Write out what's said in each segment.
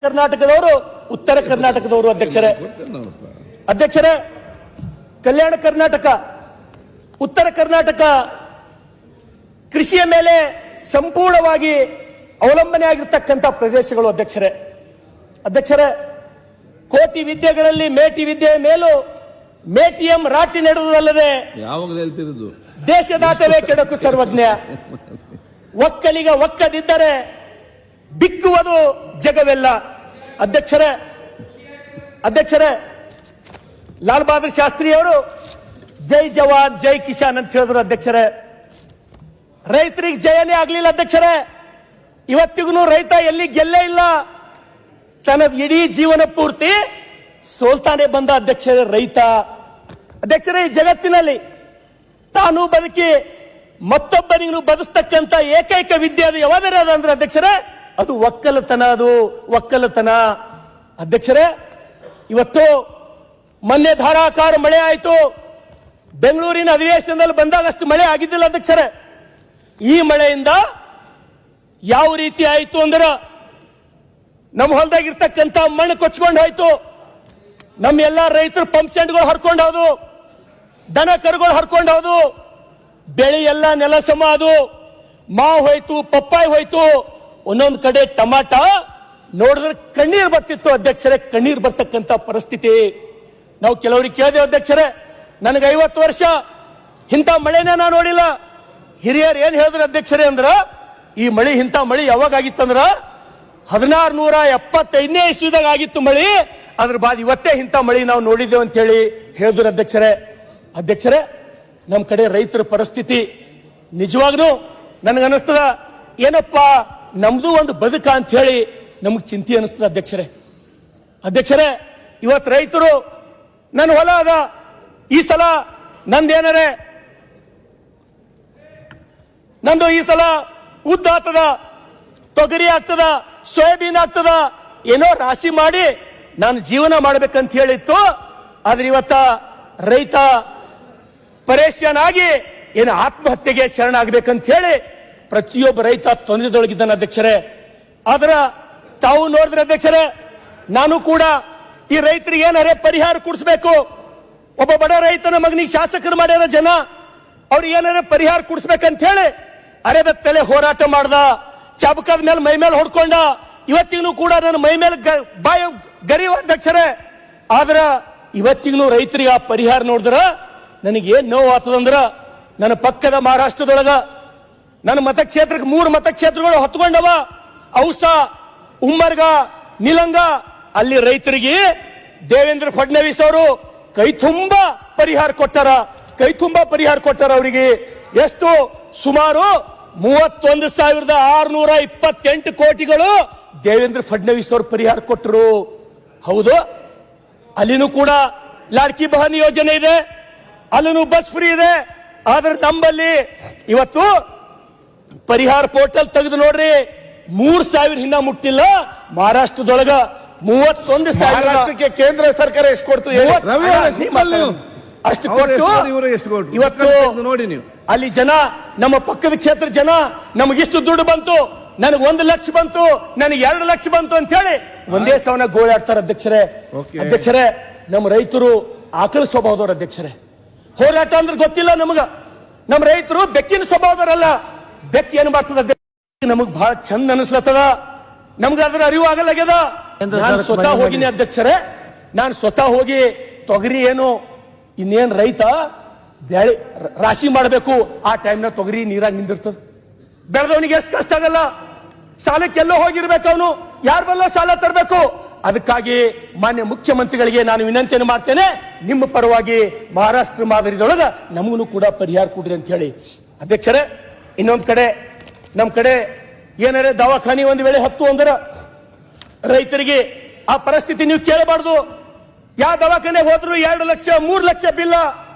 ಕರ್ನಾಟಕದವರು ಉತ್ತರ ಕರ್ನಾಟಕದವರು ಅಧ್ಯಕ್ಷರೇ ಕಲ್ಯಾಣ ಕರ್ನಾಟಕ ಉತ್ತರ ಕರ್ನಾಟಕ ಕೃಷಿಯ ಮೇಲೆ ಸಂಪೂರ್ಣವಾಗಿ ಅವಲಂಬನೆ ಆಗಿರತಕ್ಕಂತ ಪ್ರದೇಶಗಳು ಅಧ್ಯಕ್ಷರೇ ಕೋಟಿ ವಿದ್ಯೆಗಳಲ್ಲಿ ಮೇಟಿ ವಿದ್ಯೆಯ ಮೇಲೂ ಮೇಟಿಎಂ ರಾಟಿ ನಡೆದುದಲ್ಲದೆ ದೇಶದಾಟವೇ ಕೆಡಕು ಸರ್ವಜ್ಞ ಒಕ್ಕಲಿಗ ಒಕ್ಕದಿದ್ದರೆ ಬಿಕ್ಕುವುದು ಜಗವೆಲ್ಲ. ಅಧ್ಯಕ್ಷರೇ ಲಾಲ್ ಬಹದ್ದೂರ್ ಶಾಸ್ತ್ರಿ ಅವರು ಜೈ ಜವಾನ್ ಜೈ ಕಿಸಾನ್ ಅಂತ ಹೇಳಿದ್ರು ಅಧ್ಯಕ್ಷರೇ. ರೈತರಿಗೆ ಜಯನೇ ಆಗ್ಲಿಲ್ಲ ಅಧ್ಯಕ್ಷರೇ. ಇವತ್ತಿಗೂ ರೈತ ಎಲ್ಲಿ ಗೆಲ್ಲೇ ಇಲ್ಲ. ತನ್ನ ಇಡೀ ಜೀವನ ಪೂರ್ತಿ ಸೋಲ್ತಾನೆ ಬಂದ ಅಧ್ಯಕ್ಷರೇ ರೈತ. ಅಧ್ಯಕ್ಷರೇ ಈ ಜಗತ್ತಿನಲ್ಲಿ ತಾನು ಬದುಕಿ ಮತ್ತೊಬ್ಬನಿಗೂ ಬದುಸ್ತಕ್ಕಂತ ಏಕೈಕ ವಿದ್ಯೆ ಅದು ಯಾವ್ದಾರ ಅಂದ್ರೆ ಅಧ್ಯಕ್ಷರೇ ಅದು ಒಕ್ಕಲತನ. ಅಧ್ಯಕ್ಷರೇ ಇವತ್ತು ಮೊನ್ನೆ ಧಾರಾಕಾರ ಮಳೆ ಆಯಿತು. ಬೆಂಗಳೂರಿನ ಅಧಿವೇಶನದಲ್ಲಿ ಬಂದಾಗ ಅಷ್ಟು ಮಳೆ ಆಗಿದ್ದಿಲ್ಲ ಅಧ್ಯಕ್ಷರೇ. ಈ ಮಳೆಯಿಂದ ಯಾವ ರೀತಿ ಆಯಿತು ಅಂದ್ರೆ ನಮ್ಮ ಹೊಲದಾಗಿರ್ತಕ್ಕಂಥ ಮಣ್ಣು ಕೊಚ್ಕೊಂಡು ಹೋಯ್ತು. ನಮ್ಮ ಎಲ್ಲಾ ರೈತರು ಪಂಪ್ ಸೆಟ್ಗಳು ಹರ್ಕೊಂಡು ಹೋದು, ದನ ಕರುಗಳು ಹರ್ಕೊಂಡು ಹೋದು, ಬೆಳೆ ಎಲ್ಲ ನೆಲ ಸಮ ಅದು, ಮಾವು ಹೋಯ್ತು, ಪಪ್ಪಾಯಿ ಹೋಯ್ತು. ಒಂದೊಂದು ಕಡೆ ಟಮಾಟ ನೋಡಿದ್ರೆ ಕಣ್ಣೀರು ಬರ್ತಿತ್ತು ಅಧ್ಯಕ್ಷರೇ. ಕಣ್ಣೀರು ಬರ್ತಕ್ಕಂಥ ಪರಿಸ್ಥಿತಿ. ನಾವು ಕೆಲವರಿಗೆ ಕೇಳಿದೆವು ಅಧ್ಯಕ್ಷರೇ, ನನಗೆ 50 ವರ್ಷ ಇಂಥ ಮಳೆನ ನಾನು ನೋಡಿಲ್ಲ. ಹಿರಿಯರು ಏನ್ ಹೇಳಿದ್ರು ಅಧ್ಯಕ್ಷರೇ ಅಂದ್ರ ಈ ಮಳಿ ಇಂಥ ಮಳಿ ಯಾವಾಗ ಆಗಿತ್ತಂದ್ರ 1675ನೇ ಇಸ್ವಿದಾಗ ಆಗಿತ್ತು ಮಳಿ. ಅದ್ರ ಬಾದ್ ಇವತ್ತೇ ಇಂಥ ಮಳಿ ನಾವು ನೋಡಿದ್ದೇವೆ ಅಂತ ಹೇಳಿ ಹೇಳಿದ್ರು ಅಧ್ಯಕ್ಷರೇ ನಮ್ಮ ಕಡೆ ರೈತರ ಪರಿಸ್ಥಿತಿ ನಿಜವಾಗ್ಲೂ ನನಗನ್ನಿಸ್ತದ ಏನಪ್ಪಾ ನಮ್ದು ಒಂದು ಬದುಕ ಅಂತ ಹೇಳಿ ನಮಗ್ ಚಿಂತೆ ಅನಿಸ್ತದ ಅಧ್ಯಕ್ಷರೇ. ಇವತ್ತು ರೈತರು ನನ್ನ ಹೊಲ ಅದ, ಈ ಸಲ ನಂದು ಈ ಸಲ ಉದ್ದ ಆಗ್ತದ, ತೊಗರಿ ಆಗ್ತದ, ಸೋಯಾಬೀನ್ ಆಗ್ತದ, ಏನೋ ರಾಶಿ ಮಾಡಿ ನಾನು ಜೀವನ ಮಾಡ್ಬೇಕಂತ ಹೇಳಿತ್ತು. ಆದ್ರೆ ಇವತ್ತ ರೈತ ಪರೇಶಾನ್ ಆಗಿ ಏನು ಆತ್ಮಹತ್ಯೆಗೆ ಶರಣಾಗಬೇಕಂತ ಹೇಳಿ ಪ್ರತಿಯೊಬ್ಬ ರೈತ ತೊಂದರೆದೊಳಗಿದ್ದಾನೆ ಅಧ್ಯಕ್ಷರೇ. ಆದ್ರ ತಾವು ನೋಡಿದ್ರೆ ಅಧ್ಯಕ್ಷರೇ, ನಾನು ಕೂಡ ಈ ರೈತರಿಗೆ ಏನಾರೇ ಪರಿಹಾರ ಕೊಡಿಸ್ಬೇಕು. ಒಬ್ಬ ಬಡ ರೈತನ ಮಗನಿಗೆ ಶಾಸಕರು ಮಾಡ್ಯಾರ ಜನ, ಅವ್ರಿಗೆ ಏನಾರೇ ಪರಿಹಾರ ಕೊಡಿಸ್ಬೇಕಂತ ಹೇಳಿ ಅರೆಬೆತ್ತಲೆ ಹೋರಾಟ ಮಾಡ್ದ. ಚಾಬಕದ ಮೇಲೆ ಮೈ ಮೇಲೆ ಹೊಡ್ಕೊಂಡ. ಇವತ್ತಿಗೂ ಕೂಡ ನನ್ನ ಮೈ ಮೇಲೆ ಬಾಯ ಗರಿವ ಅಧ್ಯಕ್ಷರೇ. ಆದ್ರ ಇವತ್ತಿಗೂ ರೈತರಿಗೆ ಆ ಪರಿಹಾರ ನೋಡಿದ್ರ ನನಗೇನ್ ನೋವು ಆಗ್ತದಂದ್ರ, ನನ್ನ ಪಕ್ಕದ ಮಹಾರಾಷ್ಟ್ರದೊಳಗ ನನ್ನ ಮತಕ್ಷೇತ್ರಕ್ಕೆ 3 ಮತಕ್ಷೇತ್ರಗಳು ಹೊತ್ಕೊಂಡವ. ಔಸಾ, ಉಮ್ಮರ್ಗ, ನಿಲಂಗ. ಅಲ್ಲಿ ರೈತರಿಗೆ ದೇವೇಂದ್ರ ಫಡ್ನವೀಸ್ ಅವರು ಕೈ ತುಂಬಾ ಪರಿಹಾರ ಕೊಟ್ಟಾರ. ಅವರಿಗೆ ಎಷ್ಟು ಸುಮಾರು 31,628 ಕೋಟಿಗಳು ದೇವೇಂದ್ರ ಫಡ್ನವೀಸ್ ಅವರು ಪರಿಹಾರ ಕೊಟ್ಟರು. ಹೌದು, ಅಲ್ಲಿನೂ ಕೂಡ ಲಾಡ್ಕಿ ಬಹನ್ ಯೋಜನೆ ಇದೆ, ಅಲ್ಲೂ ಬಸ್ ಫ್ರೀ ಇದೆ. ಆದ್ರೆ ನಮ್ಮಲ್ಲಿ ಇವತ್ತು ಪರಿಹಾರ ಪೋರ್ಟಲ್ ತೆಗೆದು ನೋಡ್ರಿ, 3,000 ಇನ್ನ ಮುಟ್ಟಿಲ್ಲ. ಮಹಾರಾಷ್ಟ್ರದೊಳಗ 31,000 ಕೇಂದ್ರ ಸರ್ಕಾರ ಎಷ್ಟು ಕೊಡ್ತು ಅಷ್ಟು ಕೊಟ್ಟು ಇವತ್ತು ನೋಡಿ ನೀವು ಅಲ್ಲಿ ಜನ, ನಮ್ಮ ಪಕ್ಕದ ಕ್ಷೇತ್ರ ಜನ ನಮಗಿಷ್ಟು ದುಡ್ಡು ಬಂತು, ನನಗೆ 1 ಲಕ್ಷ ಬಂತು, ನನಗೆ 2 ಲಕ್ಷ ಬಂತು ಅಂತ ಹೇಳಿ ಒಂದೇ ಸವನ ಗೋಳಾಡ್ತಾರೆ ಅಧ್ಯಕ್ಷರೇ. ನಮ್ಮ ರೈತರು ಆಕಳ ಸ್ವಭಾವದವ್ರ ಅಧ್ಯಕ್ಷರೇ. ಹೋರಾಟ ಅಂದ್ರೆ ಗೊತ್ತಿಲ್ಲ ನಮಗ. ನಮ್ಮ ರೈತರು ಬೆಕ್ಕಿನ ಸ್ವಭಾವದವರಲ್ಲ. ಬೆಕ್ಕಿ ಏನ್ ಮಾಡ್ತದ ನಮಗ್ ಬಹಳ ಚಂದ ಅನಿಸ್ಲತ್ತದ, ನಮ್ಗೆ ಅದ್ರ ಅರಿವು ಆಗಲಾಗ್ಯದ. ನಾನು ಸ್ವತಃ ಹೋಗಿನಿ ಅಧ್ಯಕ್ಷರೇ. ನಾನು ಸ್ವತಃ ಹೋಗಿ ತೊಗರಿ ಏನು ಇನ್ನೇನ್ ರೈತ ಬೆಳೆ ರಾಶಿ ಮಾಡಬೇಕು, ಆ ಟೈಮ್ನ ತೊಗರಿ ನೀರಾಗ ನಿಂದಿರ್ತದ. ಬೆಳೆದವನಿಗೆ ಎಷ್ಟು ಕಷ್ಟ ಆಗಲ್ಲ. ಸಾಲಕ್ಕೆಲ್ಲೋ ಹೋಗಿರ್ಬೇಕು, ಅವನು ಯಾರ ಬಲ್ಲ ಸಾಲ ತರಬೇಕು. ಅದಕ್ಕಾಗಿ ಮಾನ್ಯ ಮುಖ್ಯಮಂತ್ರಿಗಳಿಗೆ ನಾನು ವಿನಂತಿಯನ್ನು ಮಾಡ್ತೇನೆ, ನಿಮ್ಮ ಪರವಾಗಿ ಮಹಾರಾಷ್ಟ್ರ ಮಾದರಿದೊಳಗ ನಮಗೂ ಕೂಡ ಪರಿಹಾರ ಕೊಡ್ರಿ ಅಂತ ಹೇಳಿ ಅಧ್ಯಕ್ಷರೇ. ಇನ್ನೊಂದ್ ಕಡೆ ನಮ್ ಕಡೆ ಏನಾರೇ ದವಾಖಾನಿ ಒಂದು ವೇಳೆ ಹತ್ತು ಅಂದ್ರೆ ರೈತರಿಗೆ ಆ ಪರಿಸ್ಥಿತಿ ನೀವು ಕೇಳಬಾರ್ದು. ಯಾವ ದವಾಖಾನೆ ಹೋದ್ರು 2 ಲಕ್ಷ 3 ಲಕ್ಷ ಬಿಲ್ಲ.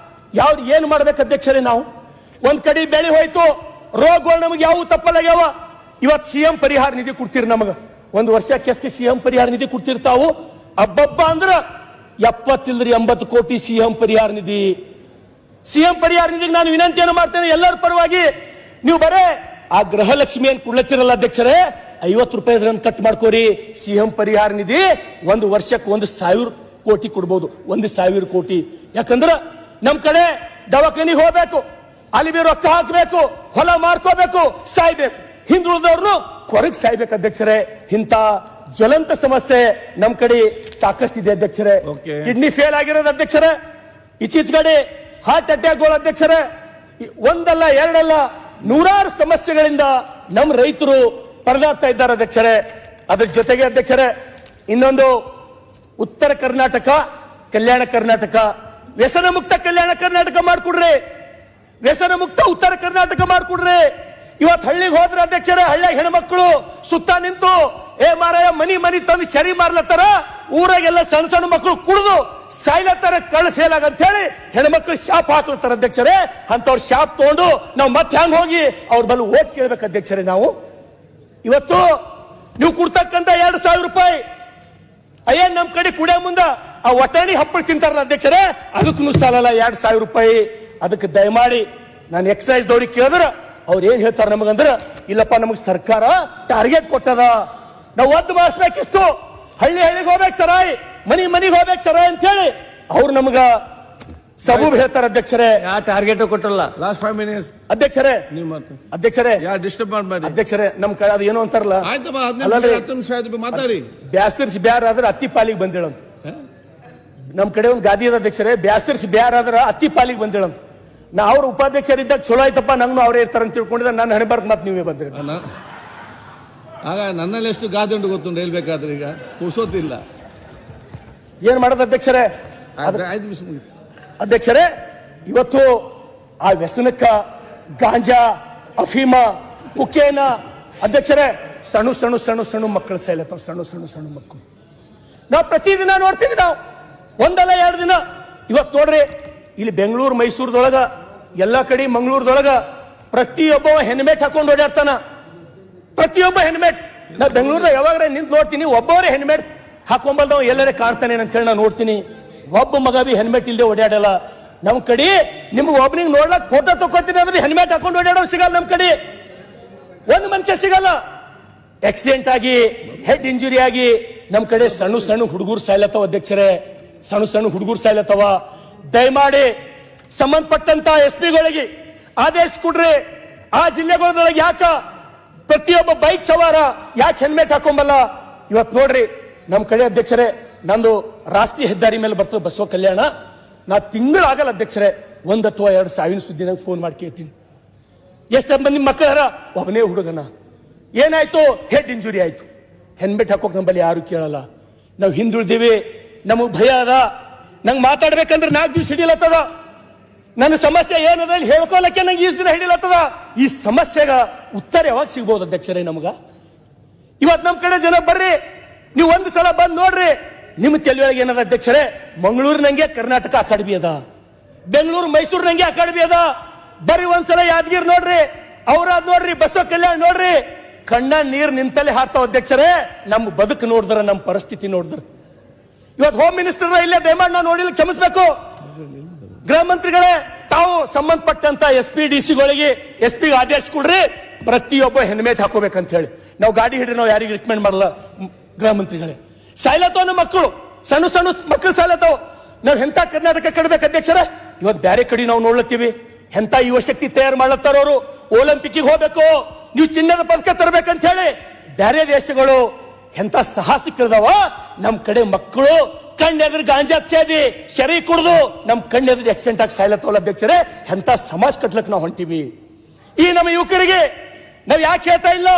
ಯಾವ್ದು ಏನ್ ಮಾಡ್ಬೇಕು ಅಧ್ಯಕ್ಷರೇ? ನಾವು ಒಂದ್ ಕಡೆ ಬೆಳೆ ಹೋಯ್ತು, ರೋಗಗಳು ನಮಗೆ ಯಾವ ತಪ್ಪಲಾಗ್ಯಾವ. ಇವತ್ತು ಸಿಎಂ ಪರಿಹಾರ ನಿಧಿ ಕೊಡ್ತೀರಿ ನಮಗ. ಒಂದು ವರ್ಷಕ್ಕೆ ಎಷ್ಟು ಸಿಎಂ ಪರಿಹಾರ ನಿಧಿ ಕೊಡ್ತಿರ್ತಾವು? ಅಬ್ಬಬ್ಬ ಅಂದ್ರ 70 ಇಲ್ರಿ 80 ಕೋಟಿ ಸಿಎಂ ಪರಿಹಾರ ನಿಧಿಗೆ ನಾನು ವಿನಂತಿಯನ್ನು ಮಾಡ್ತೇನೆ ಎಲ್ಲರ ಪರವಾಗಿ. ನೀವು ಬರೇ ಆ ಗೃಹಲಕ್ಷ್ಮಿಯನ್ನು ಕೊಡ್ಲತ್ತಿರಲ್ಲ ಅಧ್ಯಕ್ಷರೇ, 50 ರೂಪಾಯಿ ಕಟ್ ಮಾಡ್ಕೋರಿ. ಸಿಎಂ ಪರಿಹಾರ ನಿಧಿ ಒಂದು ವರ್ಷಕ್ಕೆ 1,000 ಕೋಟಿ ಕೊಡ್ಬೋದು, 1,000 ಕೋಟಿ. ಯಾಕಂದ್ರ ನಮ್ ಕಡೆ ದವಾಖಾನಿಗೆ ಹೋಗ್ಬೇಕು, ಅಲ್ಲಿ ಬಿ ರೊಕ್ಕ ಹಾಕ್ಬೇಕು, ಹೊಲ ಮಾರ್ಕೋಬೇಕು, ಸಾಯ್ಬೇಕು. ಹಿಂದುಳಿದವ್ರನ್ನು ಹೊರಗೆ ಸಾಯ್ಬೇಕು ಅಧ್ಯಕ್ಷರೇ. ಇಂತ ಜ್ವಲಂತ ಸಮಸ್ಯೆ ನಮ್ ಕಡೆ ಸಾಕಷ್ಟು ಇದೆ ಅಧ್ಯಕ್ಷರೇ. ಕಿಡ್ನಿ ಫೇಲ್ ಆಗಿರೋದು ಅಧ್ಯಕ್ಷರೇ, ಈಚೀಚೆಗಡೆ ಹಾರ್ಟ್ ಅಟ್ಯಾಕ್ಗಳು ಅಧ್ಯಕ್ಷರೇ, ಒಂದಲ್ಲ ಎರಡಲ್ಲ ನೂರಾರು ಸಮಸ್ಯೆಗಳಿಂದ ನಮ್ಮ ರೈತರು ಪರದಾಡ್ತಾ ಇದ್ದಾರೆ ಅಧ್ಯಕ್ಷರೇ. ಅದ್ರ ಜೊತೆಗೆ ಅಧ್ಯಕ್ಷರೇ, ಇನ್ನೊಂದು ಉತ್ತರ ಕರ್ನಾಟಕ, ಕಲ್ಯಾಣ ಕರ್ನಾಟಕ, ವ್ಯಸನ ಮುಕ್ತ ಕಲ್ಯಾಣ ಕರ್ನಾಟಕ ಮಾಡ್ಕೊಡ್ರಿ, ವ್ಯಸನ ಮುಕ್ತ ಉತ್ತರ ಕರ್ನಾಟಕ ಮಾಡ್ಕೊಡ್ರಿ. ಇವತ್ತು ಹಳ್ಳಿಗೆ ಹೋದ್ರೆ ಅಧ್ಯಕ್ಷರೇ, ಹಳ್ಳಿಯ ಹೆಣ್ಮಕ್ಳು ಸುತ್ತ ನಿಂತು ಏ ಮಾರಾಯ ಮನಿ ಮನಿ ತಂದು ಸರಿ ಮಾರ್ಲತ್ತಾರ, ಊರಾಗೆಲ್ಲ ಸಣ್ಣ ಸಣ್ಣ ಮಕ್ಕಳು ಕುಡಿದು ಸಾಯ್ಲತ್ತಾರ, ಕಳ್ಳ ಸೇಲಾಗ ಅಂತ ಹೇಳಿ ಹೆಣ್ಮಕ್ಳು ಶಾಪ್ ಹಾಕ್ಲತ್ತಾರ ಅಧ್ಯಕ್ಷರೇ. ಅಂತವ್ರ ಶಾಪ್ ತಗೊಂಡು ನಾವು ಮತ್ತೆ ಹ್ಯಾಂಗ ಹೋಗಿ ಅವ್ರ ಬಲ್ಲ ಓಟ್ ಕೇಳ್ಬೇಕು ಅಧ್ಯಕ್ಷರೇ. ನಾವು ಇವತ್ತು ನೀವು ಕೊಡ್ತಕ್ಕಂತ 2,000 ರೂಪಾಯಿ ಅಯ್ಯನ್ ನಮ್ ಕಡೆ ಕುಡಿಯ ಮುಂದ ಆ ಒಟಾಣಿ ಹಪ್ಪಳ ತಿಂತಾರಲ್ಲ ಅಧ್ಯಕ್ಷರೇ, ಅದಕ್ಕೂ ಸಾಲಲ್ಲ 2,000 ರೂಪಾಯಿ. ಅದಕ್ಕೆ ದಯಮಾಡಿ ನಾನು ಎಕ್ಸೈಸ್ ದವ್ರಿಗೆ ಕೇಳಿದ್ರ ಅವ್ರು ಏನ್ ಹೇಳ್ತಾರ ನಮಗಂದ್ರ, ಇಲ್ಲಪ್ಪ ನಮಗ್ ಸರ್ಕಾರ ಟಾರ್ಗೆಟ್ ಕೊಟ್ಟದ, ನಾವು ಒದ್ದು ಮಾಡಿಸ್ಬೇಕಿಷ್ಟು, ಹಳ್ಳಿಗೆ ಹೋಗ್ಬೇಕು ಸರಾಯ್, ಮನಿಗೆ ಹೋಗ್ಬೇಕು ಸರಾಯ್ ಅಂತ ಹೇಳಿ ಅವ್ರು ನಮಗ ಸಬೂಬ್ ಹೇಳ್ತಾರ ಅಧ್ಯಕ್ಷರೇ. ಯಾವ ಟಾರ್ಗೆಟ್ ಕೊಟ್ಟಲ್ಲ. ಲಾಸ್ಟ್ 5 minutes ಅಧ್ಯಕ್ಷರೇ, ಅಧ್ಯಕ್ಷರೇ ಡಿಸ್ಟರ್ಬ್ ಮಾಡಬೇಡಿ ಅಧ್ಯಕ್ಷರೇ. ನಮ್ ಕಡೆ ಅದು ಏನೋ ಅಂತಾರಲ್ಲ, ಆಯ್ತಮ್ಮ 15 ನಿಮಿಷ ಆಯ್ತು ಮಾತಾಡಿ. ಬ್ಯಾಸರ್ಸಿ ಬ್ಯಾರ ಆದ್ರೆ ಅತ್ತಿ ಪಾಲಿಗೆ ಬಂದೇಳಂತ. ನಮ್ ಕಡೆ ಒಂದು ಗಾದಿ ಅದ ಅಧ್ಯಕ್ಷರೇ, ಬ್ಯಾಸರ್ಸಿ ಬ್ಯಾರ ಆದ್ರ ಅತ್ತಿ ಪಾಲಿಗೆ ಬಂದೇಳಂತ. ನಾ ಅವ್ರ ಉಪಾಧ್ಯಕ್ಷರಿದ್ದಾಗ ಚಲೋ ಆಯ್ತಪ್ಪ, ನಂಗೂ ಅವರೇ ಇರ್ತಾರ ಅಂತ ತಿಳ್ಕೊಂಡಿದ್ರೆ ನಾನು ಹಣೆಬಾರ್ದು ಮತ್ತೆ ನೀವೇ ಬಂದ್ರಿ. ಆಗ ನನ್ನಲ್ಲಿ ಎಷ್ಟು ಗಾದೆ ಉಂಟು ಗೊತ್ತುಂಟು ಹೇಳ್ಬೇಕಾದ್ರೆ, ಈಗ ಕುಡ್ಸೋತಿಲ್ಲ. ಏನ್ ಮಾಡೋದು ಅಧ್ಯಕ್ಷರೇ? 5 ನಿಮಿಷ ಮುಗಿಸಿ ಅಧ್ಯಕ್ಷರೇ. ಇವತ್ತು ಆ ವ್ಯಸನಕ್ಕ ಗಾಂಜಾ, ಅಫೀಮ, ಕುಕ್ಕೇನ ಅಧ್ಯಕ್ಷರೇ ಸಣ್ಣ ಸಣ್ಣ ಸಣ್ಣ ಸಣ್ಣ ಮಕ್ಕಳು ಸಾಯ್ಲತ್ತಾವ, ಸಣ್ಣ ಸಣ್ಣ ಸಣ್ಣ ಮಕ್ಕಳು. ನಾವು ಪ್ರತಿದಿನ ನೋಡ್ತೀವಿ, ನಾವು ಒಂದಲ್ಲ 2 ದಿನ. ಇವತ್ತು ನೋಡ್ರಿ, ಇಲ್ಲಿ ಬೆಂಗಳೂರು ಮೈಸೂರದೊಳಗ ಎಲ್ಲಾ ಕಡೆ ಮಂಗಳೂರದೊಳಗ ಪ್ರತಿಯೊಬ್ಬ ಹೆಲ್ಮೆಟ್ ಹಾಕೊಂಡು ಓಡಾಡ್ತಾನ, ಪ್ರತಿಯೊಬ್ಬ ಹೆಲ್ಮೆಟ್. ನಾ ಬೆಂಗಳೂರ ಯಾವಾಗ ನಿಂತು ನೋಡ್ತೀನಿ, ಒಬ್ಬವರೇ ಹೆಲ್ಮೆಟ್ ಹಾಕೊಂಬಲ್ದವ ಎಲ್ಲರೇ ಕಾಣ್ತಾನೆ ಅಂತ ಹೇಳಿ ನಾನು ನೋಡ್ತೀನಿ. ಒಬ್ಬ ಮಗ ಬಿ ಹೆಲ್ಮೆಟ್ ಇಲ್ಲದೆ ಓಡಾಡಲ್ಲ. ನಮ್ ಕಡೆ ನಿಮ್ಗೆ ಒಬ್ಬನಿಗೆ ನೋಡ್ಲಕ್ ಫೋಟೋ ತಗೋತೀನಿ ಅಂದ್ರೆ ಹೆಲ್ಮೆಟ್ ಹಾಕೊಂಡು ಓಡಾಡೋ ಸಿಗಲ್ಲ. ನಮ್ ಕಡೆ ಒಂದು ಮನುಷ್ಯ ಸಿಗಲ್ಲ. ಆಕ್ಸಿಡೆಂಟ್ ಆಗಿ ಹೆಡ್ ಇಂಜುರಿ ಆಗಿ ನಮ್ ಕಡೆ ಸಣ್ಣ ಸಣ್ಣ ಹುಡುಗರು ಸಾಯ್ಲತ್ತವ ಅಧ್ಯಕ್ಷರೇ, ಸಣ್ಣ ಸಣ್ಣ ಹುಡುಗರು ಸಾಯ್ಲತ್ತವ. ದಯಮಾಡಿ ಸಂಬಂಧಪಟ್ಟಂತ SP ಗಳಿಗೆ ಆದೇಶ ಕೊಡ್ರಿ. ಆ ಜಿಲ್ಲೆಗಳೊಳಗೆ ಯಾಕ ಪ್ರತಿಯೊಬ್ಬ ಬೈಕ್ ಸವಾರ ಯಾಕೆ ಹೆಲ್ಮೆಟ್ ಹಾಕೊಂಬಲ್ಲ? ಇವತ್ತು ನೋಡ್ರಿ ನಮ್ ಕಡೆ ಅಧ್ಯಕ್ಷರೇ, ನಂದು ರಾಷ್ಟ್ರೀಯ ಹೆದ್ದಾರಿ ಮೇಲೆ ಬರ್ತದೆ ಬಸವ ಕಲ್ಯಾಣ. ನಾ ತಿಂಗಳಾಗಲ್ಲ ಅಧ್ಯಕ್ಷರೇ, 1 ಅಥವಾ 2 ಸಾವಿನ ಸುದ್ದಿ ನಂಗೆ ಫೋನ್ ಮಾಡಿ ಕೇಳ್ತೀನಿ. ಎಷ್ಟು ಮಂದಿ ಮಕ್ಕಳಾರ, ಒಬ್ಬನೇ ಹುಡುಗನ ಏನಾಯ್ತು, ಹೆಡ್ ಇಂಜುರಿ ಆಯ್ತು, ಹೆಲ್ಮೆಟ್ ಹಾಕೋಕ್ ನಮ್ಮಲ್ಲಿ ಯಾರು ಕೇಳಲ್ಲ. ನಾವು ಹಿಂದುಳಿದೀವಿ, ನಮಗ್ ಭಯ ಅದ. ನಂಗೆ ಮಾತಾಡ್ಬೇಕಂದ್ರೆ 4 ದಿವಸ ಹಿಡಿಲತ್ತದ. ನನ್ನ ಸಮಸ್ಯೆ ಏನದ ಹೇಳ್ಕೊಳಕ್ಕೆ ನಂಗೆ 20 ದಿನ ಹಿಡಿಲತ್ತದ. ಈ ಸಮಸ್ಯೆಗ ಉತ್ತರ ಯಾವಾಗ ಸಿಗ್ಬೋದು ಅಧ್ಯಕ್ಷರೇ ನಮಗ? ಇವತ್ತು ನಮ್ ಕಡೆ ಜನ ಬರ್ರಿ, ನೀವು ಒಂದು ಸಲ ಬಂದ್ ನೋಡ್ರಿ. ನಿಮ್ಮ ತಲೆಯೊಳಗೆ ಏನದ ಅಧ್ಯಕ್ಷರೇ, ಮಂಗಳೂರಿನಂಗೆ ಕರ್ನಾಟಕ ಅಕಾಡೆಮಿ ಅದ, ಬೆಂಗಳೂರು ಮೈಸೂರಿನಂಗೆ ಅಕಾಡೆಮಿ ಅದ. ಬರ್ರಿ ಒಂದ್ಸಲ ಯಾದಗಿರಿ ನೋಡ್ರಿ, ಔರಾದ್ ನೋಡ್ರಿ, ಬಸವ ಕಲ್ಯಾಣ ನೋಡ್ರಿ. ಕಣ್ಣ ನೀರ್ ನಿಂತಲ್ಲೇ ಹಾರ್ತಾವ ಅಧ್ಯಕ್ಷರೇ. ನಮ್ಮ ಬದುಕು ನೋಡಿದ್ರ, ನಮ್ಮ ಪರಿಸ್ಥಿತಿ ನೋಡಿದ್ರ. ಇವತ್ತು ಹೋಮ್ ಮಿನಿಸ್ಟರ್ ಇಲ್ಲೇ ದಯಮಾಡಿ ನಾವು ನೋಡಿಲ್ಲ, ಕ್ಷಮಿಸಬೇಕು. ಗೃಹ ಮಂತ್ರಿಗಳೇ, ತಾವು ಸಂಬಂಧಪಟ್ಟಂತ SP ಗೆ ಆದೇಶ ಕೊಡ್ರಿ, ಪ್ರತಿಯೊಬ್ಬ ಹೆಲ್ಮೆಟ್ ಹಾಕೋಬೇಕಂತ ಹೇಳಿ. ನಾವು ಗಾಡಿ ಹಿಡಿದ್ರೆ ನಾವು ಯಾರಿಗೆ ರಿಕಮೆಂಡ್ ಮಾಡಲ್ಲ. ಗೃಹ ಮಂತ್ರಿಗಳೇ, ಸಾಯ್ಲತ್ತವ ನಮ್ಮ ಮಕ್ಕಳು, ಸಣ್ಣ ಸಣ್ಣ ಮಕ್ಕಳು ಸಾಯ್ಲತ್ತವ. ನಾವು ಎಂತ ಕರ್ನಾಟಕ ಕಡಬೇಕು ಅಧ್ಯಕ್ಷರೇ? ಇವತ್ತು ಬೇರೆ ಕಡೆ ನಾವು ನೋಡ್ಲತ್ತೀವಿ, ಎಂತ ಯುವ ಶಕ್ತಿ ತಯಾರು ಮಾಡ್ಲತ್ತಾರ ಅವರು. ಒಲಿಂಪಿಕ್ ಹೋಗ್ಬೇಕು, ನೀವು ಚಿನ್ನದ ಪದಕ ತರಬೇಕಂತ ಹೇಳಿ ಬೇರೆ ದೇಶಗಳು ಎಂತ ಸಾಹಸಿಕರಿದಾವ. ನಮ್ ಕಡೆ ಮಕ್ಕಳು ಕಣ್ಣೆದ್ರು ಗಾಂಜಾ ಸೇದಿ ಶರೀ ಕುಡಿದು ನಮ್ ಕಣ್ಣೆದ್ರು ಆಕ್ಸಿಡೆಂಟ್ ಆಗಿ ಸಾಯ್ಲತ್ತವಲ್ಲ ಅಧ್ಯಕ್ಷರೇ. ಎಂತ ಸಮಾಜ ಕಟ್ಲಕ್ ನಾವು ಹೊಂಟಿವಿ. ಈ ನಮ್ಮ ಯುವಕರಿಗೆ ನಾವ್ ಯಾಕೆ ಹೇಳ್ತಾ ಇಲ್ಲ?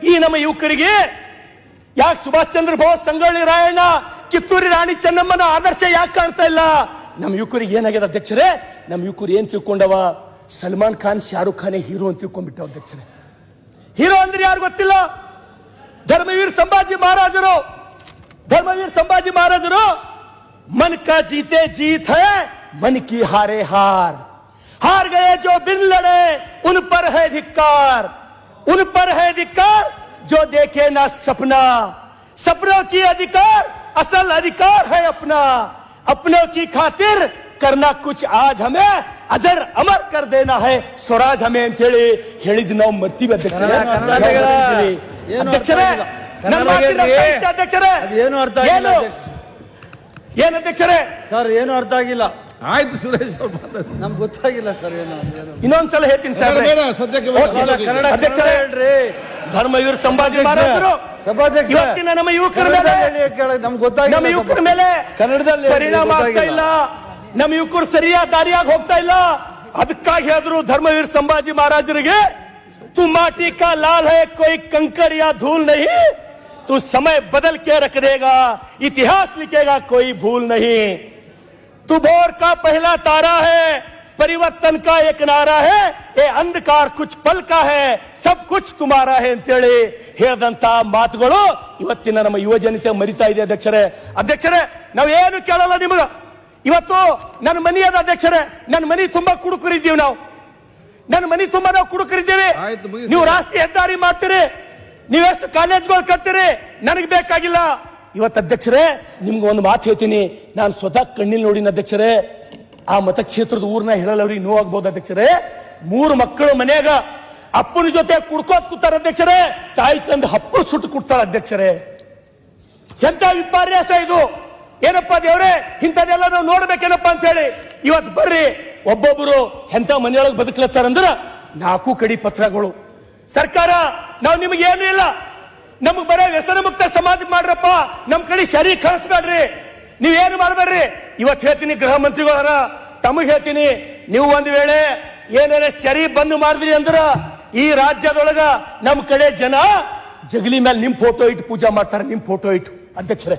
ಈ ನಮ್ಮ ಯುವಕರಿಗೆ ಯಾಕೆ ಸುಭಾಷ್ ಚಂದ್ರ ಬೋಸ್, ಸಂಗೊಳ್ಳಿ ರಾಯಣ್ಣ, ಕಿತ್ತೂರಿ ರಾಣಿ ಚೆನ್ನಮ್ಮನ ಆದರ್ಶ ಯಾಕೆ ಕಾಣ್ತಾ ಇಲ್ಲ? ನಮ್ಮ ಯುವಕರಿಗೆ ಏನಾಗ್ಯದ ಅಧ್ಯಕ್ಷರೇ? ನಮ್ಮ ಯುವಕರು ಏನ್ ತಿಳ್ಕೊಂಡವ, ಸಲ್ಮಾನ್ ಖಾನ್, ಶಾರುಖ್ ಖಾನ್ ಹೀರೋ ಅಂತ ತಿಳ್ಕೊಂಡ್ಬಿಟ್ಟವ ಅಧ್ಯಕ್ಷರೇ. ಹೀರೋ ಅಂದ್ರೆ ಯಾರು ಗೊತ್ತಿಲ್ಲ. ಧರ್ಮವೀರ್ ಸಂಭಾಜಿ ಮಹಾರಾಜರು ಮನ್ ಕಾ ಜೀತೆ ಜೀತ್ ಹೈ, ಮನ್ ಕಿ ಹಾರೆ ಹಾರ್, हार गए जो बिन लड़े उन पर है धिक्कार, उन पर है धिक्कार जो देखे ना सपना, सपनों की अधिकार असल अधिकार है अपना, अपनों की खातिर करना कुछ आज हमें ಅಜರ್ ಅಮರ್ ಕರ್ ದೇನಾ ಹೈ ಸ್ವರಾಜ್ ಹಮೆ ಅಂತ ಹೇಳಿದ್ ನಾವು ಮರ್ತೀವಿ ಅಧ್ಯಕ್ಷರೇ. ಅಧ್ಯಕ್ಷರೇ ಅಧ್ಯಕ್ಷರೇ ಏನು ಅರ್ಥ ಆಗಿಲ್ಲ ಏನ್ ಅಧ್ಯಕ್ಷರೇ ಸರ್, ಏನು ಅರ್ಥ ಆಗಿಲ್ಲ. ಆಯ್ತು ಸುರೇಶ್ ಅವ್ರು ಮಾತಾಡಿ. ನಮ್ಗೆ ಗೊತ್ತಾಗಿಲ್ಲ ಸರ್ ಏನು. ಇನ್ನೊಂದ್ಸಲ ಹೇಳ್ತೀನಿ ಸರ್. ಬೇಡ ಸದ್ಯಕ್ಕೆ ಬೇಡ. ಅಧ್ಯಕ್ಷರೇ ಹೇಳ್ರಿ. ಧರ್ಮವೀರ ಸಂಭಾಜಿ ಮಹಾರಾಜರು ಸಭಾಧ್ಯಕ್ಷ ಇವತ್ತಿನ ನಮ್ಮ ಯುವಕರ ಮೇಲೆ ನಮ್ಗೆ ಗೊತ್ತಾಗಿಲ್ಲ. ನಮ್ಮ ಯುವಕರ ಮೇಲೆ ಕನ್ನಡದಲ್ಲಿ ಪರಿಣಾಮ ಆಗ್ತಾ ಇಲ್ಲ. ನಮ್ಮ ಯುವಕರು ಸರಿಯಾದ ದಾರಿಯಾಗಿ ಹೋಗ್ತಾ ಇಲ್ಲ. ಅದಕ್ಕಾಗಿ ಹೇಳಿದ್ರು ಧರ್ಮವೀರ ಸಂಭಾಜಿ ಮಹಾರಾಜರಿಗೆ, तू माटी का लाल है कोई कंकड़ या धूल नहीं, तू समय बदल के रख देगा इतिहास लिखेगा कोई भूल नहीं, तू भोर का पहला तारा है परिवर्तन का एक नारा है, ये अंधकार कुछ पल का है सब कुछ तुम्हारा है ಅಂತೇಳಿ ಹೇಳಿದಂತ ಮಾತುಗಳು ಇವತ್ತಿನ ನಮ್ಮ ಯುವ ಜನತೆ ಮರಿತಾ ಇದೆ ಅಧ್ಯಕ್ಷರೇ. ಅಧ್ಯಕ್ಷರೇ ನಾವು ಏನು ಕೇಳಲ್ಲ ನಿಮಗ. ಇವತ್ತು ನನ್ನ ಮನಿ ಅದ ಅಧ್ಯಕ್ಷರೇ, ನನ್ನ ಮನಿ ತುಂಬಾ ಕುಡುಕರಿದ್ದೀವಿ ನಾವು. ನನ್ನ ಮನಿ ತುಂಬಾ ನಾವು ಕುಡುಕರಿದ್ದೇವೆ. ನೀವು ರಾಷ್ಟ್ರೀಯ ಹೆದ್ದಾರಿ ಮಾಡ್ತೀರಿ, ನೀವೆಷ್ಟು ಕಾಲೇಜ್ಗಳು ಕಟ್ತೀರಿ, ನನಗೆ ಬೇಕಾಗಿಲ್ಲ. ಇವತ್ತು ಅಧ್ಯಕ್ಷರೇ ನಿಮ್ಗೆ ಒಂದು ಮಾತು ಹೇಳ್ತೀನಿ, ನಾನು ಸ್ವತಃ ಕಣ್ಣಿಲ್ ನೋಡಿನ ಅಧ್ಯಕ್ಷರೇ. ಆ ಮತಕ್ಷೇತ್ರದ ಊರ್ನ ಹೇಳಲ್ಲ, ಅವ್ರಿಗೆ ನೋವಾಗ್ಬೋದು ಅಧ್ಯಕ್ಷರೇ. 3 ಮಕ್ಕಳು ಮನ್ಯಾಗ ಅಪ್ಪನ ಜೊತೆ ಕುಡ್ಕೋತ್ ಕೂತಾರ ಅಧ್ಯಕ್ಷರೇ, ತಾಯಿ ತಂದು ಹಪ್ಪಳ ಸುಟ್ಟು ಕೊಡ್ತಾರ ಅಧ್ಯಕ್ಷರೇ. ಎಂತ ವಿಪರ್ಯಾಸ ಇದು! ಏನಪ್ಪಾ ದೇವ್ರೆ, ಇಂಥದೆಲ್ಲ ನಾವು ನೋಡ್ಬೇಕೇನಪ್ಪಾ ಅಂತ ಹೇಳಿ ಇವತ್ತು ಬರ್ರಿ ಒಬ್ಬೊಬ್ರು ಎಂತ ಮನೆಯೊಳಗೆ ಬದುಕ್ಲತ್ತಾರಂದ್ರ 4 ಕಡಿ ಪತ್ರಗಳು. ಸರ್ಕಾರ ನಾವು ನಿಮಗೆ ಏನು ಇಲ್ಲ, ನಮಗ್ ಬರೋ ವ್ಯಸನ ಮುಕ್ತ ಸಮಾಜ ಮಾಡ್ರಪ್ಪ, ನಮ್ ಕಡೆ ಸರಿ ಕಳಿಸ್ಬೇಡ್ರಿ, ನೀವೇನು ಮಾಡ್ಬೇಡ್ರಿ. ಇವತ್ತು ಹೇಳ್ತೀನಿ ಗೃಹ ಮಂತ್ರಿಗಳ ತಮಗ್ ಹೇಳ್ತೀನಿ, ನೀವು ಒಂದ್ ವೇಳೆ ಏನಾರ ಸರಿ ಬಂದ್ ಮಾಡಿದ್ರಿ ಅಂದ್ರ ಈ ರಾಜ್ಯದೊಳಗ ನಮ್ ಕಡೆ ಜನ ಜಗಲಿ ಮೇಲೆ ನಿಮ್ ಫೋಟೋ ಇಟ್ಟು ಪೂಜಾ ಮಾಡ್ತಾರೆ, ನಿಮ್ ಫೋಟೋ ಇಟ್ಟು. ಅಧ್ಯಕ್ಷರೇ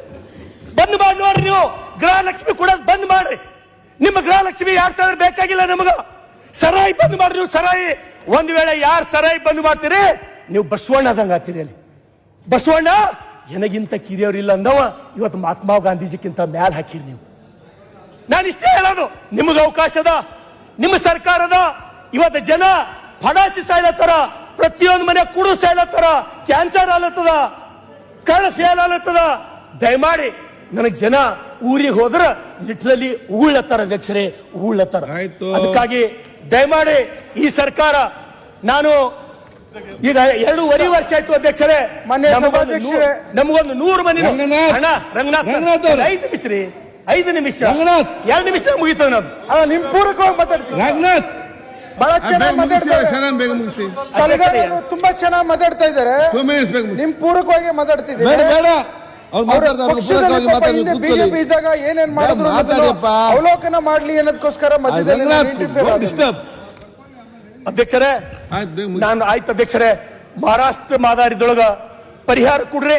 ಬಂದ್ ಮಾಡಿ ನೋಡ್ರಿ, ನೀವು ಗೃಹಲಕ್ಷ್ಮಿ ಕೊಡೋದು ಬಂದ್ ಮಾಡ್ರಿ. ನಿಮ್ಮ ಗೃಹಲಕ್ಷ್ಮಿ 2000 ಬೇಕಾಗಿಲ್ಲ ನಮಗ. ಸರಾಯಿ ಬಂದ್ ಮಾಡ್ರಿ ನೀವು, ಸರಾಯಿ. ಒಂದ್ ವೇಳೆ ಯಾರು ಸರಾಯಿ ಬಂದ್ ಮಾಡ್ತೀರಿ ನೀವು ಬಸವಣ್ಣ ಆದಂಗ ಆಗ್ತೀರಿ. ಅಲ್ಲಿ ಬಸವಣ್ಣ ನನಗಿಂತ ಕಿರಿಯವ್ರಿಲ್ಲ ಅಂದವ ಇವತ್ತು ಮಹಾತ್ಮ ಗಾಂಧೀಜಿಕ್ಕಿಂತ ಮ್ಯಾಲ ಹಾಕಿರಿ ನೀವು. ನಾನು ಇಷ್ಟೇ ಹೇಳೋದು, ನಿಮಗ ಅವಕಾಶ ಅದ, ನಿಮ್ಮ ಸರ್ಕಾರದ. ಇವತ್ತು ಜನ ಫಡಾಸಿ ಸಾಯ್ಲತ್ತಾರ, ಪ್ರತಿಯೊಂದು ಮನೆ ಕುಡು ಸಾಯ್ಲತ್ತಾರ, ಕ್ಯಾನ್ಸರ್ ಆಲತ್ತದ, ಕಳ್ಳ ಫೇಲ್ ಆಲತ್ತದ. ದಯಮಾಡಿ ನನಗ್ ಜನ ಊರಿಗೆ ಹೋದ್ರ ಲಿಟ್ರಲಿ ಉಗುಳತ್ತಾರ ಅಧ್ಯಕ್ಷರೇ, ಉಗುಳತ್ತಾರ. ಅದಕ್ಕಾಗಿ ದಯಮಾಡಿ ಈ ಸರ್ಕಾರ, ನಾನು ಈಗ 2.5 ವರ್ಷ ಆಯ್ತು ಅಧ್ಯಕ್ಷರೇ, ನಮಗೊಂದು 100 ಮನೆ ಹಣ. ರಂಗನಾಥ್ 5 ನಿಮಿಷ ರೀ, 5 ನಿಮಿಷ, 2 ನಿಮಿಷ ಮುಗಿತದ. ನಾವು ನಿಮ್ ಪೂರಕವಾಗಿ ಮಾತಾಡ್ತೀವಿ. ರಂಗನಾಥ್ ಬಹಳ ಚೆನ್ನಾಗಿ ಮಾತಾಡ್ತಾರೆ, ಬೇಗ ಮುಗಿಸಿ. ತುಂಬಾ ಚೆನ್ನಾಗಿ ಮಾತಾಡ್ತಾ ಇದ್ದಾರೆ. ನಿಮ್ ಪೂರಕವಾಗಿ ಮಾತಾಡ್ತಿದ್ದೀವಿ. ಬೇಡ ಬಿಜೆಪಿ ಇದ್ದಾಗ ಏನೇನ್ ಮಾಡಿದ್ರು ಅವಲೋಕನ ಮಾಡ್ಲಿ ಅನ್ನೋದಕ್ಕೋಸ್ಕರ ಅಧ್ಯಕ್ಷರೇ ನಾನು ಆಯ್ತು ಅಧ್ಯಕ್ಷರೇ, ಮಹಾರಾಷ್ಟ್ರ ಮಾದಾರಿದೊಳಗ ಪರಿಹಾರ ಕೊಡ್ರಿ.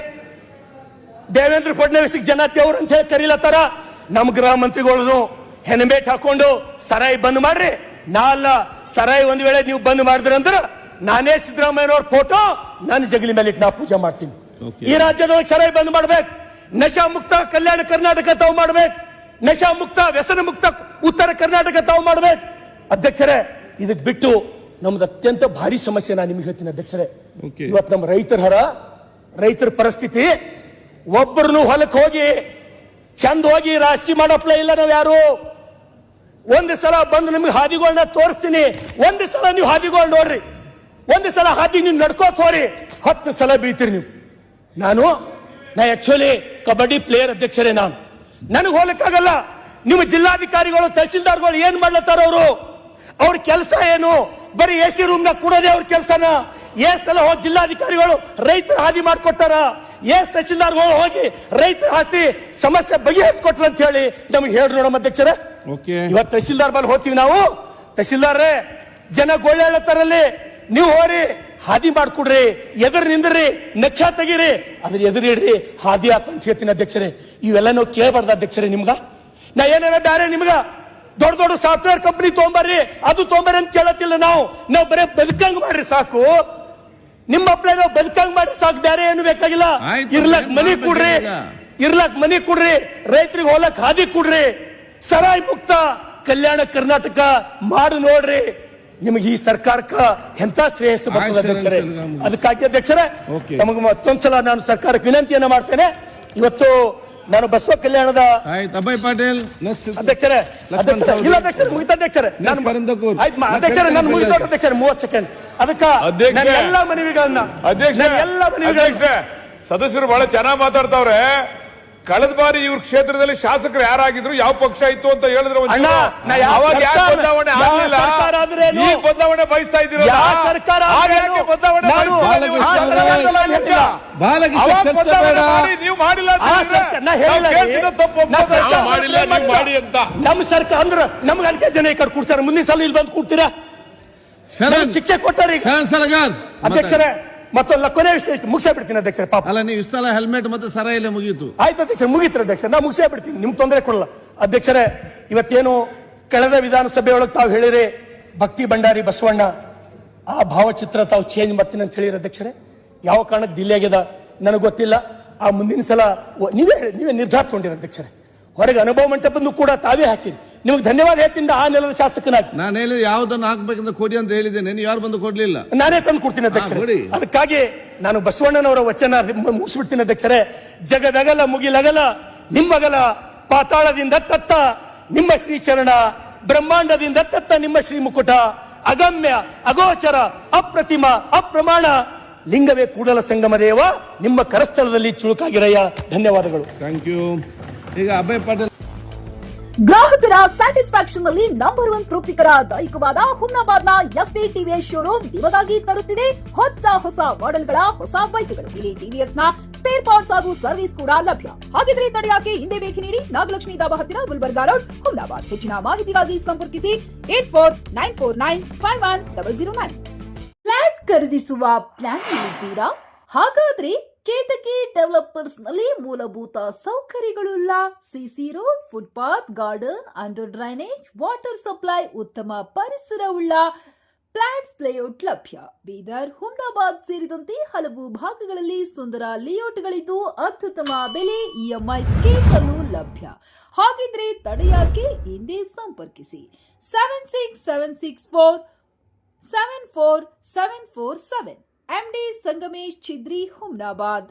ದೇವೇಂದ್ರ ಫಡ್ನವೀಸ್ ಜನ ದೇವ್ರು ಅಂತ ಹೇಳಿ ಕರೀಲತ್ತಾರ. ನಮ್ ಗೃಹ ಮಂತ್ರಿಗಳು ಹೆಣ್ಬೇಟ್ ಹಾಕೊಂಡು ಸರಾಯಿ ಬಂದ್ ಮಾಡ್ರಿ. ನಾಲ್ಲ ಸರಾಯಿ ಒಂದ್ ವೇಳೆ ನೀವು ಬಂದ್ ಮಾಡಿದ್ರಂದ್ರ ನಾನೇ ಸಿದ್ದರಾಮಯ್ಯನವ್ರ ಫೋಟೋ ನನ್ನ ಜಗಲಿ ಮೇಲೆ ಇಟ್ಟು ನಾ ಪೂಜೆ ಮಾಡ್ತೀನಿ. ಈ ರಾಜ್ಯದೊಳಗೆ ಸರಾಯಿ ಬಂದ್ ಮಾಡ್ಬೇಕು, ನಶಾ ಮುಕ್ತ ಕಲ್ಯಾಣ ಕರ್ನಾಟಕ ತಾವು ಮಾಡ್ಬೇಕು, ನಶಾ ಮುಕ್ತ ವ್ಯಸನ ಮುಕ್ತ ಉತ್ತರ ಕರ್ನಾಟಕ ತಾವು ಮಾಡ್ಬೇಕು. ಅಧ್ಯಕ್ಷರೇ ಇದಕ್ ಬಿಟ್ಟು ನಮ್ದು ಅತ್ಯಂತ ಭಾರಿ ಸಮಸ್ಯೆ ನಾನು ನಿಮ್ಗೆ ಹೇಳ್ತೀನಿ ಅಧ್ಯಕ್ಷರೇ. ಇವತ್ತು ನಮ್ಮ ರೈತರ ಪರಿಸ್ಥಿತಿ, ಒಬ್ಬರನ್ನು ಹೊಲಕ್ಕೆ ಹೋಗಿ ಚಂದ ಹೋಗಿ ರಾಶಿ ಮಾಡಪ್ಲೇ ಇಲ್ಲ ನಾವು ಯಾರು. ಒಂದು ಸಲ ಬಂದು ನಿಮ್ಗೆ ಹಾದಿಗಳನ್ನ ತೋರಿಸ್ತೀನಿ, ಒಂದು ಸಲ ನೀವು ಹಾದಿಗಳು ನೋಡ್ರಿ, ಒಂದು ಸಲ ಹಾದಿ ನೀವು ನಡ್ಕೋತ ಹೋರಿ, 10 ಸಲ ಬೀಳ್ತೀರಿ ನೀವು. ನಾ ಆಕ್ಚುಲಿ ಕಬಡ್ಡಿ ಪ್ಲೇಯರ್ ಅಧ್ಯಕ್ಷರೇ. ನನಗೆ ಹೋಗ್ಲಿಕ್ಕಾಗಲ್ಲ. ನಿಮ್ಮ ಜಿಲ್ಲಾಧಿಕಾರಿಗಳು ತಹಸೀಲ್ದಾರ್ಗಳು ಏನ್ ಮಾಡ್ಲತ್ತಾರ, ಅವ್ರ ಕೆಲಸ ಏನು? ಬರೀ AC ರೂಮ್ ನ ಕೂಡೋದೇ ಅವ್ರ ಕೆಲಸನ. ಸಲ ಹೋಗಿ ಜಿಲ್ಲಾಧಿಕಾರಿಗಳು ರೈತರ ಹಾದಿ ಮಾಡ್ಕೊಟ್ಟಾರ, ತಹಸೀಲ್ದಾರ್ಗಳು ಹೋಗಿ ರೈತರ ಹಾದಿ ಸಮಸ್ಯೆ ಬಗೆಹರಿಸ್ಕೊಟ್ರ ಅಂತ ಹೇಳಿ ನಮ್ಗೆ ಹೇಳ್ರಿ ನೋಡಮ್ಮ ಅಧ್ಯಕ್ಷರೇ. ಇವತ್ತು ತಹಸೀಲ್ದಾರ್ ಬಲ್ಲಿ ಹೋಗ್ತೀವಿ ನಾವು, ತಹಸೀಲ್ದಾರ್ರೇ ಜನ ಗೋಳೆ ಹೇಳತ್ತಾರಲ್ಲಿ, ನೀವು ಹೋರಿ ಹಾದಿ ಮಾಡ್ಕೊಡ್ರಿ, ಎದುರು ನಿಂದ್ರಿ, ನಕ್ಷ ತೆಗೀರಿ, ಅದ್ರ ಎದುರಿಡ್ರಿ, ಹಾದಿ ಅಂತ ಹೇಳ್ತೀನಿ ಅಧ್ಯಕ್ಷರೇ. ಇವೆಲ್ಲ ನಾವು ಕೇಳಬಾರ್ದು ಅಧ್ಯಕ್ಷರೇ. ನಿಮ್ಗ ನಾ ಏನಾರ ಬೇರೆ ನಿಮ್ಗ ದೊಡ್ಡ ಸಾಫ್ಟ್ವೇರ್ ಕಂಪನಿ ತೊಗೊಂಬರ್ರಿ, ಅದು ತೊಗೊಂಬರ್ರಿ ಅಂತ ಕೇಳತ್ತಿಲ್ಲ. ನಾವು ಬರೀ ಬದುಕಂಗ್ ಮಾಡ್ರಿ ಸಾಕು. ನಿಮ್ಮ ಅಪ್ಲೈ ನಾವು ಬದುಕಂಗ್ ಮಾಡ್ರಿ ಸಾಕು, ಬೇರೆ ಏನು ಬೇಕಾಗಿಲ್ಲ. ಇರ್ಲಕ್ ಮನಿ ಕೊಡ್ರಿ, ರೈತರಿಗೆ ಹೋಲಕ್ ಹಾದಿ ಕೊಡ್ರಿ, ಸರಾಯಿ ಮುಕ್ತ ಕಲ್ಯಾಣ ಕರ್ನಾಟಕ ಮಾಡಿ ನೋಡ್ರಿ. ನಿಮಗೆ ಈ ಸರ್ಕಾರಕ್ಕ ಎಂತ ಶ್ರೇಯಸ್ಸು ಬರ್ತದೆ ಅಧ್ಯಕ್ಷರೇ. ಅದಕ್ಕಾಗಿ ಅಧ್ಯಕ್ಷರೇ ತಮಗೆ ಮತ್ತೊಂದ್ಸಲ ನಾನು ಸರ್ಕಾರಕ್ಕೆ ವಿನಂತಿಯನ್ನ ಮಾಡ್ತೇನೆ. ಇವತ್ತು ನಾನು ಬಸವ ಕಲ್ಯಾಣದ ಆಯ್ತು ಅಭಯ್ ಪಾಟೀಲ್ ನೆಕ್ಸ್ಟ್ ಅಧ್ಯಕ್ಷರೇ ಇಲ್ಲ ಅಧ್ಯಕ್ಷರೇ ಮುಗಿತ ಅಧ್ಯಕ್ಷರೇ ನಾನು ಕರಂದಕೂರ್. ಆಯ್ತು ಅಧ್ಯಕ್ಷರೇ ನಾನು ಮುಗಿದ ಅಧ್ಯಕ್ಷರೇ 30 ಸೆಕೆಂಡ್ ಅದಕ್ಕ ಅಧ್ಯಕ್ಷರೇ. ನನ್ನ ಎಲ್ಲ ಮನವಿಗಳನ್ನ ಅಧ್ಯಕ್ಷರೇ ಸದಸ್ಯರು ಬಹಳ ಚೆನ್ನಾಗಿ ಮಾತಾಡ್ತಾವ್ರೆ. ಕಳೆದ ಬಾರಿ ಇವ್ರ ಕ್ಷೇತ್ರದಲ್ಲಿ ಶಾಸಕರು ಯಾರಾಗಿದ್ರು ಯಾವ ಪಕ್ಷ ಇತ್ತು ಅಂತ ಹೇಳಿದ್ರೆ ಅಣ್ಣ, ನಾ ಯಾವ ಅವಾಗ ಯಾಕೆ ಸರ್ಕಾರ- ಬದಲಾವಣೆ ಯಾವ ಆಗ್ಲಿಲ್ಲ? ಸರ್ಕಾರ ಆದ್ರೇನು? ಈಗ ಬದಲಾವಣೆ ಬಯಸ್ತಾ ಇದ್ದೀರಲ್ಲ? ಯಾವ ಸರ್ಕಾರ ಆಗ ಆದ್ರೇನು? ಯಾಕೆ ಬದಲಾವಣೆ ನಾನು ಬಯಸ್ತಾ ಇಲ್ಲ? ಆ ಸರ್ಕಾರದಲ್ಲಿ ಹೇಳ್ತಿಲ್ಲ. ಬಾಲಕೃಷ್ಣ ಅವಾಗ ಚರ್ಚೆ ಬದಲಾವಣೆ ಬೇಡ. ಮಾಡಿ, ನೀವು ಮಾಡಿಲ್ಲ ಅಂತ ಆ ಹೇಳಿದ್ರೆ ಸರ್ಕಾರ- ನಾ ಹೇಳಿಲ್ಲ ನಾವು ಕೇಳ್ತಿದ್ದ ತಪ್ಪು ನಾ ಒಪ್ಪೋದು. ಸರ್ಕಾರ ನಾವು ಮಾಡಿಲ್ಲ, ನೀವು ಮಾಡಿ ಅಂತ. ನಮ್ಮ ಸರ್ಕಾರ ಅಂದ್ರೆ ನಮ್ಗೆ ಅನ್ಕೆ ಜನ ಈ ಕಡೆ ಕೂಡ್ತಾರೆ, ಮುಂದಿನ ಸಲ ಇಲ್ಲಿ ಬಂದು ಕೂಡ್ತೀರಾ? ಶರಣ್ ನಮ್ಗೆ ಶಿಕ್ಷೆ ಕೊಟ್ಟಾರ ಈಗ. ಶರಣ್ ಸಲಗಾರ್ ಅಧ್ಯಕ್ಷರೇ ಮತ್ತೊಂದು ಕೊನೆ ವಿಷಯ ಮುಗಿಸೇ ಬಿಡ್ತೀನಿ ಅಧ್ಯಕ್ಷರೇ. ಪಾಪ ಅಲ್ಲ ನೀವು ಇಷ್ಟೆಲ್ಲ ಹೆಲ್ಮೆಟ್ ಮತ್ತೆ ಸರ ಇಲ್ಲ ಮುಗೀತು. ಆಯ್ತು ಅಧ್ಯಕ್ಷ ಮುಗೀತು ಅಧ್ಯಕ್ಷ, ನಾ ಮುಗಿಸೇ ಬಿಡ್ತೀನಿ, ನಿಮ್ಗೆ ತೊಂದರೆ ಕೊಡಲ್ಲ ಅಧ್ಯಕ್ಷರೇ. ಇವತ್ತೇನು ಕಳೆದ ವಿಧಾನಸಭೆಯೊಳಗೆ ತಾವು ಹೇಳಿರಿ ಭಕ್ತಿ ಭಂಡಾರಿ ಬಸವಣ್ಣ ಆ ಭಾವಚಿತ್ರ ತಾವು ಚೇಂಜ್ ಮಾಡ್ತೀನಿ ಅಂತ ಹೇಳಿರಿ ಅಧ್ಯಕ್ಷರೇ. ಯಾವ ಕಾರಣಕ್ಕೆ ಡಿಲೇ ಆಗ್ಯದ ನನಗೆ ಗೊತ್ತಿಲ್ಲ. ಆ ಮುಂದಿನ ಸಲ ನೀವೇ ನಿರ್ಧಾರ ತಗೊಂಡಿರಿ ಅಧ್ಯಕ್ಷರೇ. ಹೊರಗೆ ಅನುಭವ ಮಂಟಪವನ್ನು ಕೂಡ ತಾವೇ ಹಾಕಿರಿ. ನಿಮಗೆ ಧನ್ಯವಾದ ಹೇಳ್ತೀನಿ ಆ ನೆಲದ ಶಾಸಕನಾಗಿ. ನಾನು ಹೇಳಿದ ಯಾವ್ದನ್ನು ಹಾಕ್ಬೇಕಂತ ಕೊಡಿ ಅಂತ ಹೇಳಿದ್ದೇನೆ, ನೀವು ಯಾರು ಬಂದು ಕೊಡ್ಲಿಲ್ಲ. ನಾನೇ ತಂದು ಕೊಡ್ತೀನಿ ಅಧ್ಯಕ್ಷರೇ. ಕೊಡಿ. ಅದಕ್ಕಾಗಿ ನಾನು ಬಸವಣ್ಣನವರ ವಚನ ಮುಗಿಸ್ಬಿಡ್ತೀನಿ ಅಧ್ಯಕ್ಷರೇ. ಜಗದಗಲ ಮುಗಿಲಗಲ ನಿಮ್ಮಗಲ, ಪಾತಾಳದಿಂದ ತತ್ತ ನಿಮ್ಮ ಶ್ರೀಚರಣ, ಬ್ರಹ್ಮಾಂಡದಿಂದ ತತ್ತ ನಿಮ್ಮ ಶ್ರೀ ಮುಕುಟ, ಅಗಮ್ಯ ಅಗೋಚರ ಅಪ್ರತಿಮ ಅಪ್ರಮಾಣ, ಲಿಂಗವೇ ಕೂಡಲ ಸಂಗಮ ದೇವ, ನಿಮ್ಮ ಕರಸ್ಥಳದಲ್ಲಿ ಚುಳುಕಾಗಿರಯ್ಯ. ಧನ್ಯವಾದಗಳು. Thank you. ಈಗ ಅಭಯ್ ಪಾಟೀಲ್. ಗ್ರಾಹಕರ ಸ್ಯಾಟಿಸ್ಫ್ಯಾಕ್ಷನ್ ನಲ್ಲಿ ನಂಬರ್ 1 ತೃಪ್ತಿಕರ ದೈಹಿಕವಾದ ಹುಮ್ನಾಬಾದ್ನ ಎಸ್ವಿ ಟಿವಿಎಸ್ ಶೋರೂಮ್ ನಿಮಗಾಗಿ ತರುತ್ತಿದೆ ಹೊಸ ಮಾಡೆಲ್ಗಳ ಹೊಸ ಬೈಕ್ಗಳು. ಇಲ್ಲಿ ಟಿವಿಎಸ್ ನ ಸ್ಪೇರ್ ಪಾರ್ಟ್ಸ್ ಹಾಗೂ ಸರ್ವಿಸ್ ಕೂಡ ಲಭ್ಯ. ಹಾಗಿದ್ರೆ ತಡೆಯಾಕೆ ಹಿಂದೆ ಭೇಟಿ ನೀಡಿ ನಾಗಲಕ್ಷ್ಮಿ ದಾಬಾ ಹತ್ತಿರ ಗುಲ್ಬರ್ಗಾ ರೋಡ್, ಹುಮ್ನಾಬಾದ್. ಹೆಚ್ಚಿನ ಮಾಹಿತಿಗಾಗಿ ಸಂಪರ್ಕಿಸಿ 8494951009. ಫ್ಲಾಟ್ ಖರೀದಿಸುವ ಪ್ಲಾನ್ ಇದ್ದೀರಾ? ಹಾಗಾದ್ರೆ ಕೇತಕಿ ಡೆವಲಪರ್ಸ್ ನಲ್ಲಿ ಮೂಲಭೂತ ಸೌಕರ್ಯಗಳುಳ್ಳ CC road, footpath, garden, under drainage, water supply, ಉತ್ತಮ ಪರಿಸರವುಳ್ಳ ಫ್ಲಾಟ್ಸ್ ಲೇಔಟ್ ಲಭ್ಯ. ಬೀದರ್, ಹುಮ್ನಾಬಾದ್ ಸೇರಿದಂತೆ ಹಲವು ಭಾಗಗಳಲ್ಲಿ ಸುಂದರ ಲೇಔಟ್ಗಳಿದ್ದು ಅತ್ಯುತ್ತಮ ಬೆಲೆ, ಇಎಂಐ ಸ್ಕೀಮ್ ಅನ್ನು ಲಭ್ಯ. ಹಾಗಿದ್ರೆ ತಡೆಯಾಕೆ ಹಿಂದೆ ಸಂಪರ್ಕಿಸಿ 7676474747. MD ಸಂಗಮೇಶ್ ಚಿದ್ರಿ, ಹುಮ್ನಾಬಾದ್.